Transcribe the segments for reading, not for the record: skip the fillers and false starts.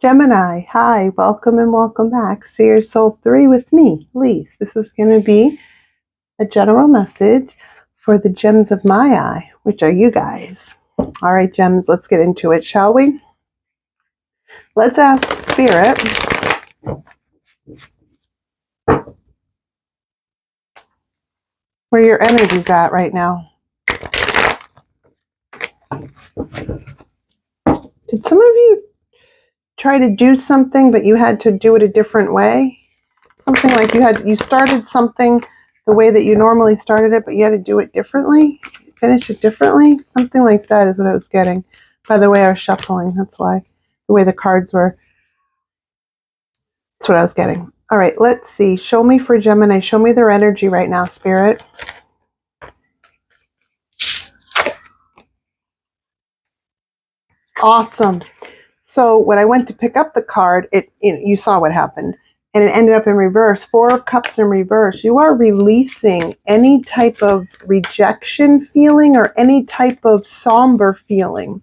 Gemini, hi, welcome and welcome back. Seer Soul 3 with me, Lise. This is going to be a general message for the gems of my eye, which are you guys. All right, gems, let's get into it, shall we? Let's ask Spirit where your energy's at right now. Did some of you try to do something, but you had to do it a different way? Something like you started something the way that you normally started it, but you had to do it differently, finish it differently. Something like that is what I was getting. By the way, I was shuffling. That's why the way the cards were. That's what I was getting. All right, let's see. Show me for Gemini. Show me their energy right now, Spirit. Awesome. So when I went to pick up the card, you saw what happened. And it ended up in reverse. 4 of Cups in reverse. You are releasing any type of rejection feeling or any type of somber feeling.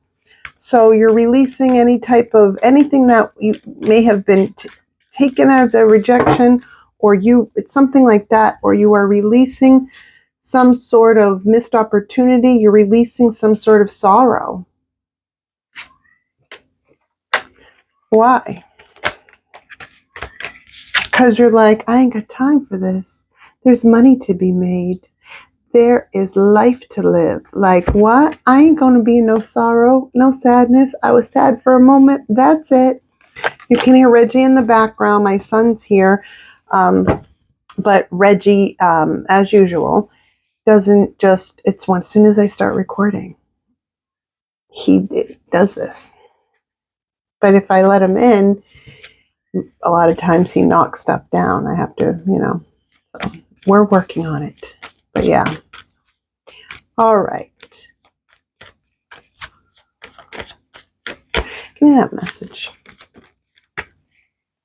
So you're releasing any type of anything that you may have been taken as a rejection, or it's something like that, or you are releasing some sort of missed opportunity. You're releasing some sort of sorrow. Why? Because you're like, I ain't got time for this. There's money to be made. There is life to live. Like, what? I ain't going to be no sorrow, no sadness. I was sad for a moment. That's it. You can hear Reggie in the background. My son's here. But Reggie, as usual, doesn't just, it's as soon as I start recording, he does this. But if I let him in, a lot of times he knocks stuff down. I have to, so we're working on it. But yeah. All right. Give me that message.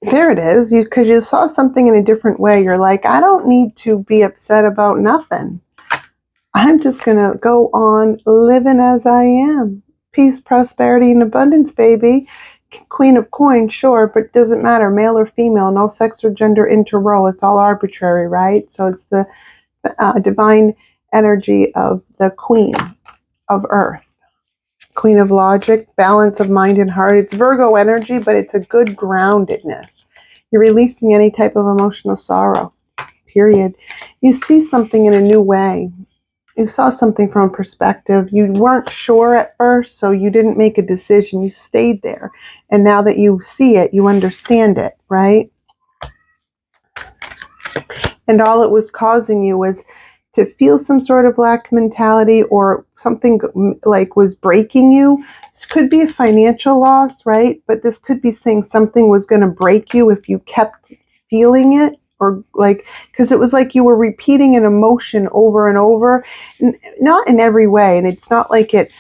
There it is. Because you saw something in a different way. You're like, I don't need to be upset about nothing. I'm just going to go on living as I am. Peace, prosperity, and abundance, baby. Queen of coins, sure, but it doesn't matter, male or female, no sex or gender interrow. It's all arbitrary, right? So it's the divine energy of the Queen of Earth. Queen of logic, balance of mind and heart. It's Virgo energy, but it's a good groundedness. You're releasing any type of emotional sorrow, period. You see something in a new way. You saw something from a perspective. You weren't sure at first, so you didn't make a decision. You stayed there. And now that you see it, you understand it, right? And all it was causing you was to feel some sort of lack mentality, or something like was breaking you. This could be a financial loss, right? But this could be saying something was going to break you if you kept feeling it. Or like, because it was like you were repeating an emotion over and over, not in every way. And it's not like it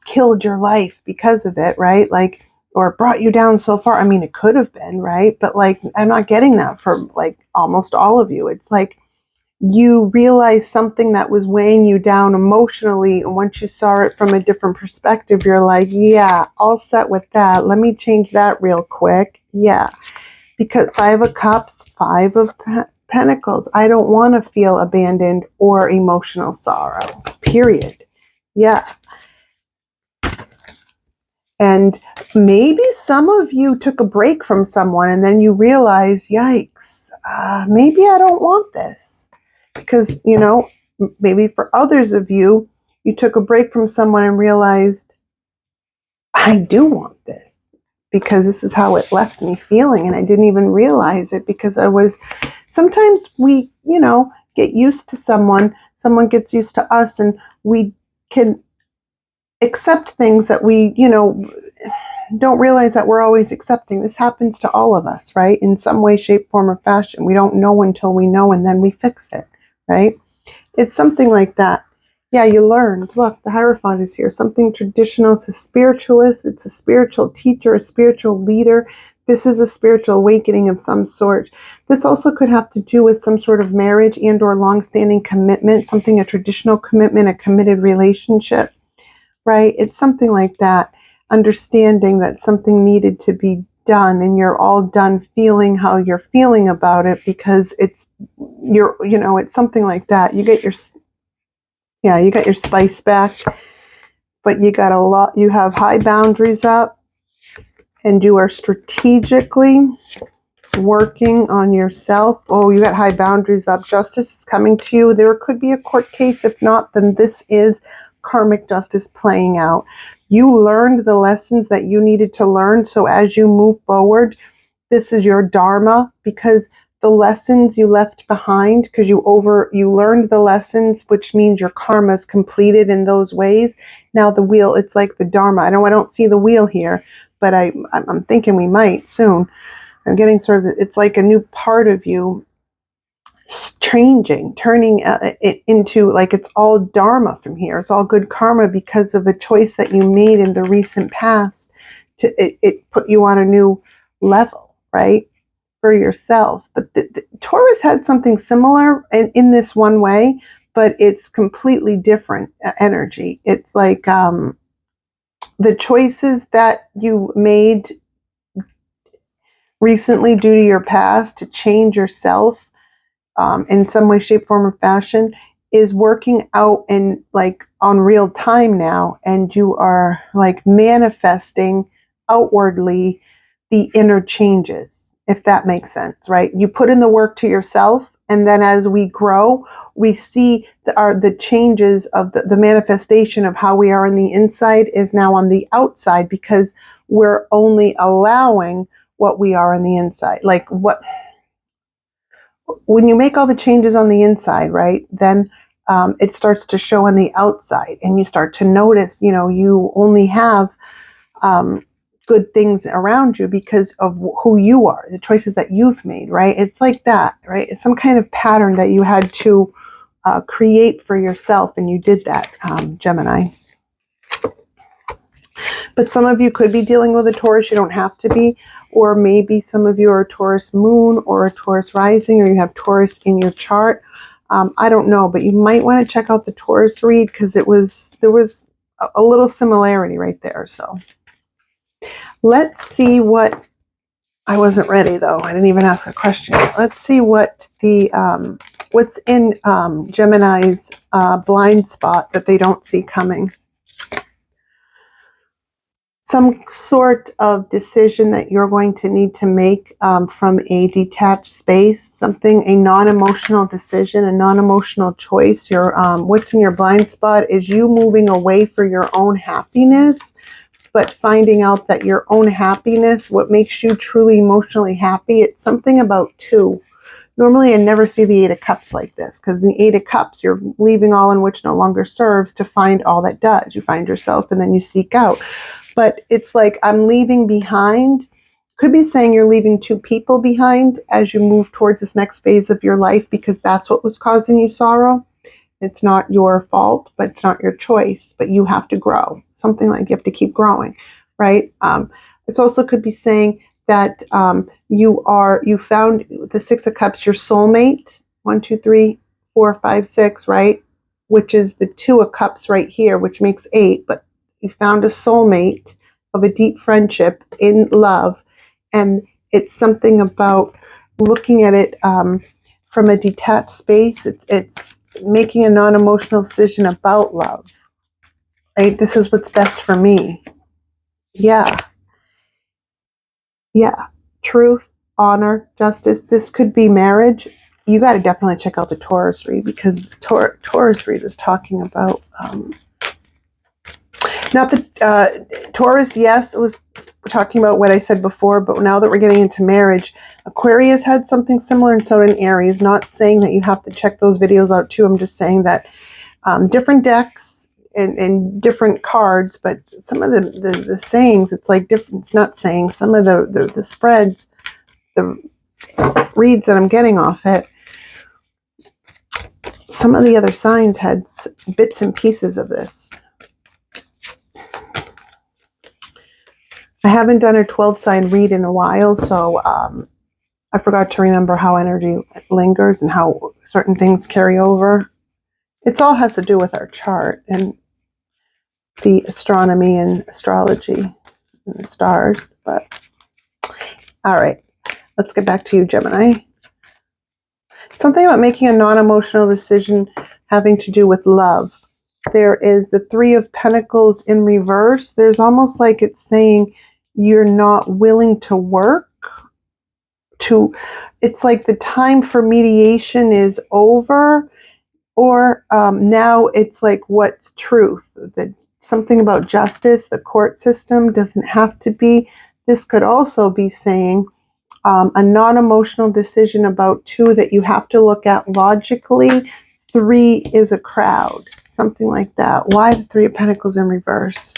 killed your life because of it, right? Like, or it brought you down so far. I mean, it could have been, right? But like, I'm not getting that from like almost all of you. It's like you realize something that was weighing you down emotionally. And once you saw it from a different perspective, you're like, yeah, all set with that. Let me change that real quick. Yeah. Because 5 of Cups, 5 of Pentacles. I don't want to feel abandoned or emotional sorrow, period. Yeah. And maybe some of you took a break from someone and then you realize, yikes, maybe I don't want this. Because, maybe for others of you, you took a break from someone and realized, I do want this. Because this is how it left me feeling, and I didn't even realize it, because sometimes we, get used to someone gets used to us, and we can accept things that we, don't realize that we're always accepting. This happens to all of us, right? In some way, shape, form, or fashion. We don't know until we know, and then we fix it, right? It's something like that. Yeah, you learned. Look, the Hierophant is here. Something traditional. It's a spiritualist. It's a spiritual teacher, a spiritual leader. This is a spiritual awakening of some sort. This also could have to do with some sort of marriage and or long-standing commitment, a traditional commitment, a committed relationship, right? It's something like that. Understanding that something needed to be done, and you're all done feeling how you're feeling about it, because it's it's something like that. You got your spice back, but you have high boundaries up, and you are strategically working on yourself. Oh, you got high boundaries up. Justice is coming to you. There could be a court case. If not, then this is karmic justice playing out. You learned the lessons that you needed to learn. So as you move forward, this is your dharma, because the lessons you left behind, because you learned the lessons, which means your karma is completed in those ways. Now the wheel, it's like the dharma. I don't see the wheel here, but I'm thinking we might soon. I'm getting sort of, it's like a new part of you changing, turning it into, like, it's all dharma from here. It's all good karma because of a choice that you made in the recent past. It put you on a new level, right, for yourself. But the Taurus had something similar in this one way, but it's completely different energy. It's like the choices that you made recently due to your past to change yourself in some way, shape, form, or fashion is working out in, like, on real time now, and you are like manifesting outwardly the inner changes, if that makes sense, right? You put in the work to yourself, and then as we grow, we see the changes of the manifestation of how we are on the inside is now on the outside, because we're only allowing what we are on the inside. Like, when you make all the changes on the inside, right, then it starts to show on the outside, and you start to notice, you only have good things around you because of who you are, the choices that you've made, right? It's like that, right? It's some kind of pattern that you had to create for yourself, and you did that, Gemini. But some of you could be dealing with a Taurus. You don't have to be. Or maybe some of you are a Taurus moon or a Taurus rising, or you have Taurus in your chart. I don't know, but you might want to check out the Taurus read, because there was a little similarity right there. So let's see what, I wasn't ready though. I didn't even ask a question. Let's see what what's in Gemini's blind spot that they don't see coming. Some sort of decision that you're going to need to make from a detached space, a non-emotional decision, a non-emotional choice. What's in your blind spot is you moving away for your own happiness, but finding out that your own happiness, what makes you truly emotionally happy, it's something about two. Normally, I never see the Eight of Cups like this, because the Eight of Cups, you're leaving all in which no longer serves to find all that does. You find yourself, and then you seek out. But it's like, I'm leaving behind. Could be saying you're leaving two people behind as you move towards this next phase of your life, because that's what was causing you sorrow. It's not your fault, but it's not your choice, but you have to grow. Something like you have to keep growing, right? It also could be saying that you found the Six of Cups, your soulmate, 1, 2, 3, 4, 5, 6, right? Which is the Two of Cups right here, which makes 8, but you found a soulmate of a deep friendship in love, and it's something about looking at it from a detached space. It's making a non-emotional decision about love, right? This is what's best for me. Yeah. Truth, honor, justice. This could be marriage. You got to definitely check out the Taurus read, because Taurus read is talking about not the Taurus. Yes, it was talking about what I said before, but now that we're getting into marriage, Aquarius had something similar, and so did Aries. Not saying that you have to check those videos out too. I'm just saying that different decks and different cards, but some of the sayings, it's like different. It's not saying, some of the spreads, the reads that I'm getting off it, some of the other signs had bits and pieces of this. I haven't done a 12 sign read in a while, so I forgot to remember how energy lingers and how certain things carry over. It all has to do with our chart and the astronomy and astrology and the stars. But All right, let's get back to you, Gemini. Something about making a non-emotional decision having to do with love. There is the Three of Pentacles in reverse. There's almost like it's saying you're not willing to work to, it's like the time for mediation is over, or now it's like what's truth, that something about justice, the court system doesn't have to be. This could also be saying a non-emotional decision about two that you have to look at logically. Three is a crowd, something like that. Why the Three of Pentacles in reverse?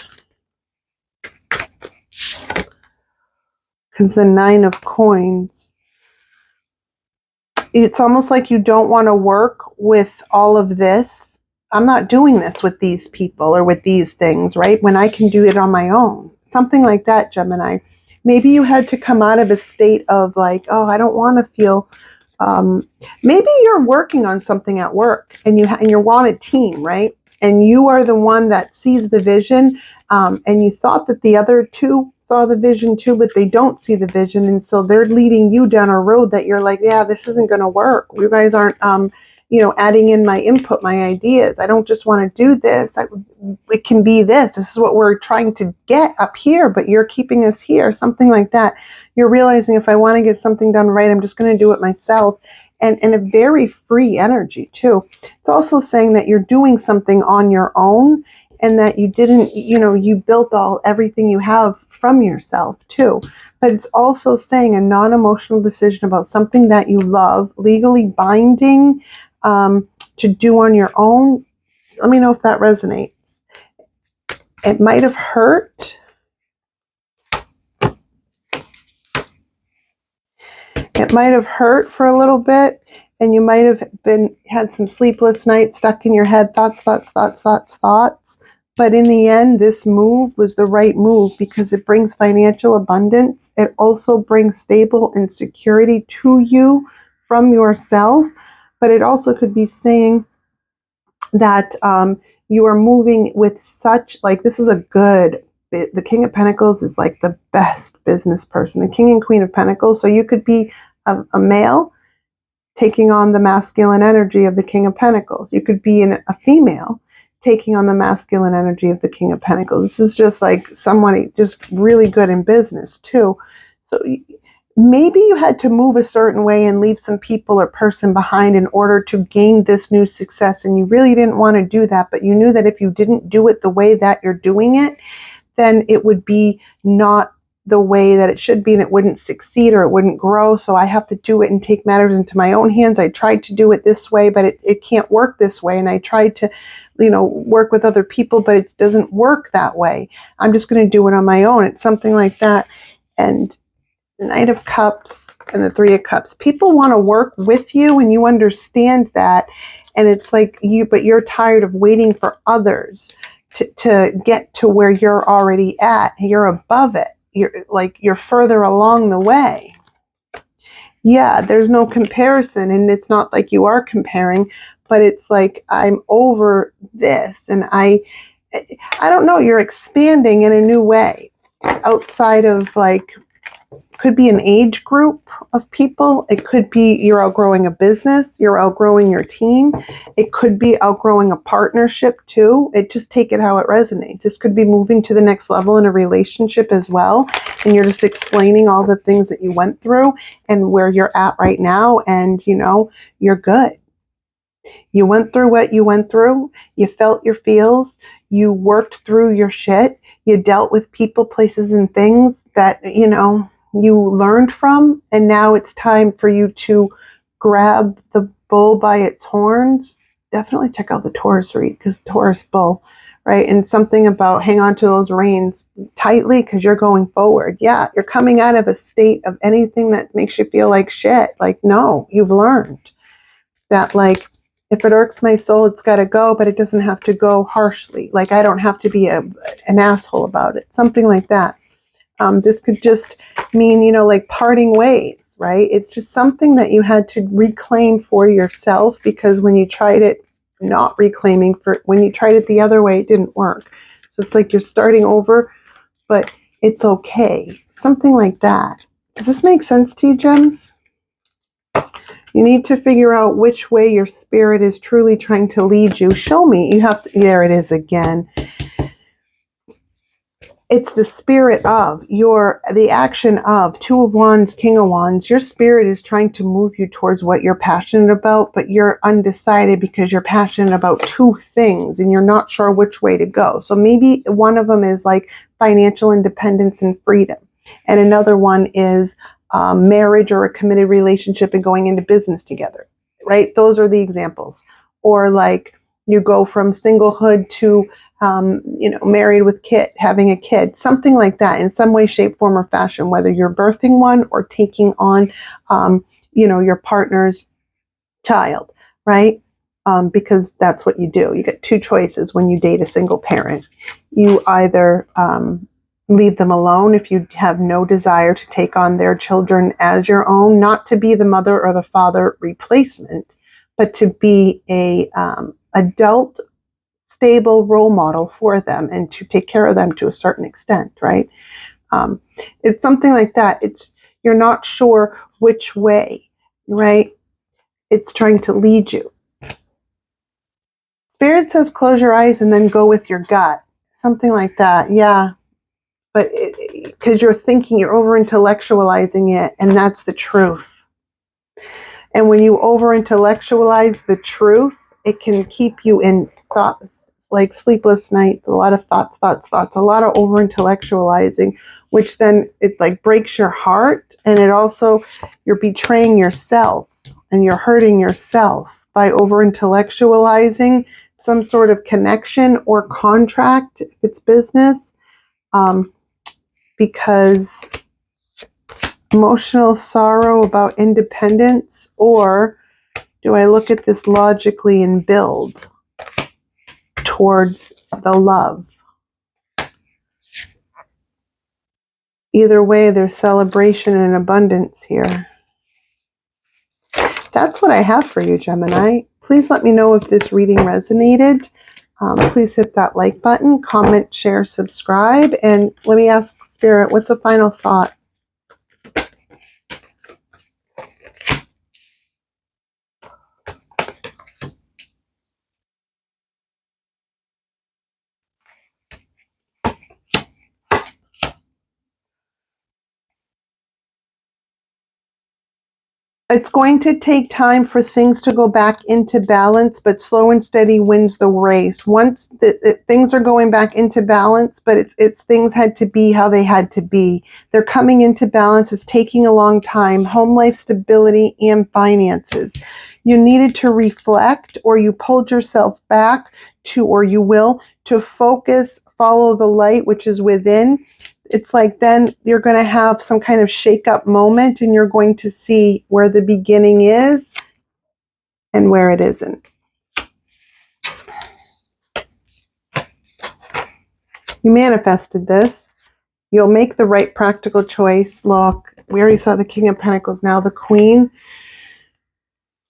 Because the Nine of Coins. It's almost like you don't want to work with all of this. I'm not doing this with these people or with these things, right? When I can do it on my own. Something like that, Gemini. Maybe you had to come out of a state of like, oh, I don't want to feel. Maybe you're working on something at work and you're on a team, right? And you are the one that sees the vision, and you thought that the other two saw the vision too, but they don't see the vision, and so they're leading you down a road that you're like, yeah, this isn't going to work. You guys aren't, adding in my input, my ideas. I don't just want to do this. It can be this. This is what we're trying to get up here, but you're keeping us here. Something like that. You're realizing if I want to get something done right, I'm just going to do it myself. And a very free energy too. It's also saying that you're doing something on your own, and that you didn't, you built everything you have from yourself too. But it's also saying a non-emotional decision about something that you love, legally binding, to do on your own. Let me know if that resonates. It might have hurt. It might have hurt for a little bit, and you might have had some sleepless nights stuck in your head, thoughts. But in the end, this move was the right move because it brings financial abundance. It also brings stable and security to you from yourself. But it also could be saying that you are moving with such, like, this is the King of Pentacles is like the best business person, the King and Queen of Pentacles. So you could be a male taking on the masculine energy of the King of Pentacles. You could be a female taking on the masculine energy of the King of Pentacles. This is just like somebody just really good in business too. So maybe you had to move a certain way and leave some people or person behind in order to gain this new success. And you really didn't want to do that, but you knew that if you didn't do it the way that you're doing it, then it would be not the way that it should be, and it wouldn't succeed or it wouldn't grow. So I have to do it and take matters into my own hands. I tried to do it this way, but it can't work this way. And I tried to, work with other people, but it doesn't work that way. I'm just going to do it on my own. It's something like that. And Knight of Cups and the Three of Cups. People want to work with you, and you understand that. And it's like but you're tired of waiting for others to get to where you're already at. You're above it. You're further along the way. Yeah, there's no comparison, and it's not like you are comparing, but it's like I'm over this, and I don't know, you're expanding in a new way outside of could be an age group of people. It could be you're outgrowing a business, you're outgrowing your team. It could be outgrowing a partnership too. Just take it how it resonates. This could be moving to the next level in a relationship as well. And you're just explaining all the things that you went through and where you're at right now. And you're good. You went through what you went through. You felt your feels. You worked through your shit. You dealt with people, places, and things that, you learned from, and now it's time for you to grab the bull by its horns. Definitely check out the Taurus read, because Taurus bull, right? And something about hang on to those reins tightly because you're going forward. Yeah, you're coming out of a state of anything that makes you feel like shit. No, you've learned that, if it irks my soul, it's got to go, but it doesn't have to go harshly. I don't have to be an asshole about it. Something like that. This could just mean, parting ways, right? It's just something that you had to reclaim for yourself, because when you tried it, when you tried it the other way, it didn't work. So it's like you're starting over, but it's okay. Something like that. Does this make sense to you, Gems? You need to figure out which way your spirit is truly trying to lead you. Show me. You have to, there it is again. It's the spirit of the action of Two of Wands, King of Wands. Your spirit is trying to move you towards what you're passionate about, but you're undecided because you're passionate about two things and you're not sure which way to go. So maybe one of them is like financial independence and freedom, and another one is marriage or a committed relationship and going into business together, right? Those are the examples. Or like you go from singlehood to married with having a kid, something like that, in some way, shape, form, or fashion, whether you're birthing one or taking on, your partner's child, right? Because that's what you do. You get two choices when you date a single parent. You either leave them alone if you have no desire to take on their children as your own, not to be the mother or the father replacement, but to be a adult stable role model for them and to take care of them to a certain extent, right? It's something like that. You're not sure which way, right? It's trying to lead you. Spirit says close your eyes and then go with your gut. Something like that, yeah. But because you're over intellectualizing it, and that's the truth. And when you over intellectualize the truth, it can keep you in thought, like sleepless nights, a lot of thoughts, a lot of over intellectualizing, which then it like breaks your heart, and it also, you're betraying yourself and you're hurting yourself by over intellectualizing some sort of connection or contract if it's business, because emotional sorrow about independence, or do I look at this logically and build towards the love? Either way, there's celebration and abundance here. That's what I have for you, Gemini. Please let me know if this reading resonated. Please hit that like button, comment, share, subscribe, and let me ask Spirit, what's the final thought? It's going to take time for things to go back into balance, but slow and steady wins the race. Once things are going back into balance, but it's things had to be how they had to be. They're coming into balance. It's taking a long time. Home life stability and finances. You needed to reflect, or you pulled yourself back or you will, to focus, follow the light, which is within. It's like then you're going to have some kind of shake-up moment, and you're going to see where the beginning is and where it isn't. You manifested this. You'll make the right practical choice. Look, we already saw the King of Pentacles, now the Queen.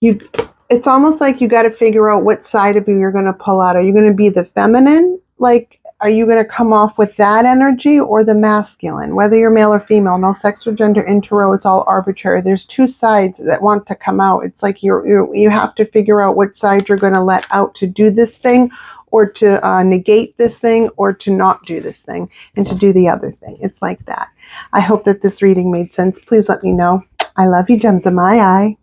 It's almost like you got to figure out what side of you you're going to pull out. Are you going to be the feminine? Like, are you going to come off with that energy, or the masculine? Whether you're male or female, no sex or gender in tarot, it's all arbitrary. There's two sides that want to come out. It's like you have to figure out what side you're going to let out to do this thing, or to negate this thing, or to not do this thing and to do the other thing. It's like that. I hope that this reading made sense. Please let me know. I love you, gems of my eye.